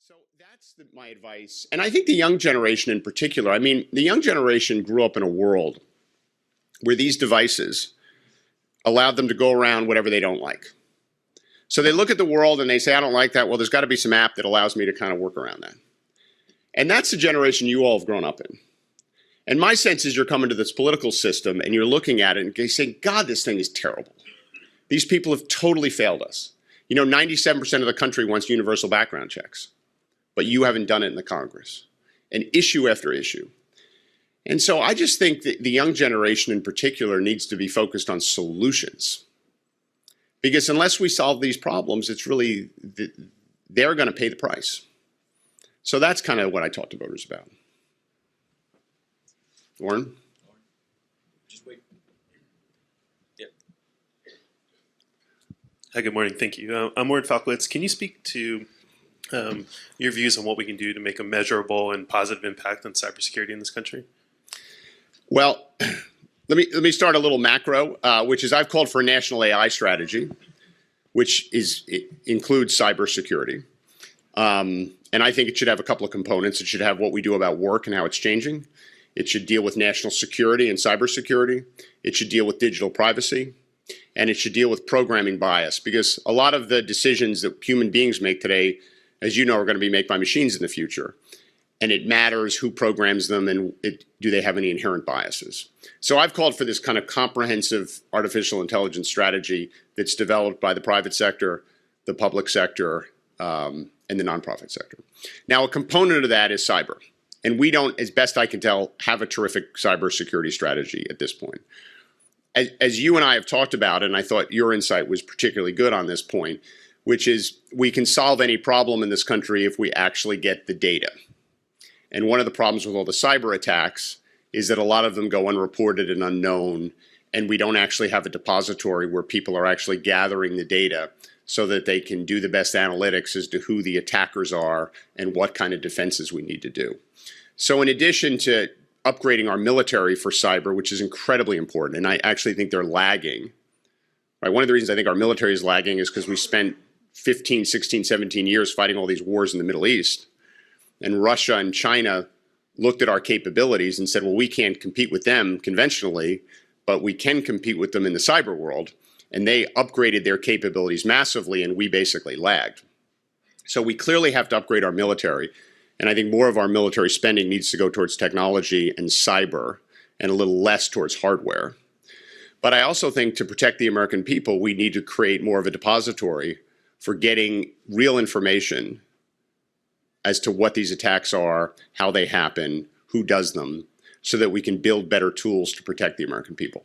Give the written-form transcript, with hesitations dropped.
So that's my advice. And I think the young generation in particular, I mean, the young generation grew up in a world where these devices allowed them to go around whatever they don't like. So they look at the world and they say, I don't like that. Well, there's got to be some app that allows me to kind of work around that. And that's the generation you all have grown up in. And my sense is you're coming to this political system and you're looking at it and you're saying, God, this thing is terrible. These people have totally failed us. You know, 97% of the country wants universal background checks, but you haven't done it in the Congress, and issue after issue. And so I just think that the young generation in particular needs to be focused on solutions. Because unless we solve these problems, it's really, they're going to pay the price. So that's kind of what I talk to voters about. Oren? Just wait. Yeah. Hi, good morning. Thank you. I'm Oren Falkowitz. Can you speak to your views on what we can do to make a measurable and positive impact on cybersecurity in this country? Well, let me start a little macro, which is I've called for a national AI strategy, which includes cybersecurity. And I think it should have a couple of components. It should have what we do about work and how it's changing. It should deal with national security and cybersecurity. It should deal with digital privacy. And it should deal with programming bias, because a lot of the decisions that human beings make today, as you know, are going to be made by machines in the future. And it matters who programs them and do they have any inherent biases. So I've called for this kind of comprehensive artificial intelligence strategy that's developed by the private sector, the public sector, and the nonprofit sector. Now, a component of that is cyber. And we don't, as best I can tell, have a terrific cybersecurity strategy at this point. As you and I have talked about, and I thought your insight was particularly good on this point, which is we can solve any problem in this country if we actually get the data. And one of the problems with all the cyber attacks is that a lot of them go unreported and unknown, and we don't actually have a depository where people are actually gathering the data so that they can do the best analytics as to who the attackers are and what kind of defenses we need to do. So in addition to upgrading our military for cyber, which is incredibly important, and I actually think they're lagging. Right? One of the reasons I think our military is lagging is because we spent 15, 16, 17 years fighting all these wars in the Middle East. And Russia and China looked at our capabilities and said, well, we can't compete with them conventionally, but we can compete with them in the cyber world. And they upgraded their capabilities massively, and we basically lagged. So we clearly have to upgrade our military. And I think more of our military spending needs to go towards technology and cyber and a little less towards hardware. But I also think to protect the American people, we need to create more of a depository for getting real information as to what these attacks are, how they happen, who does them, so that we can build better tools to protect the American people.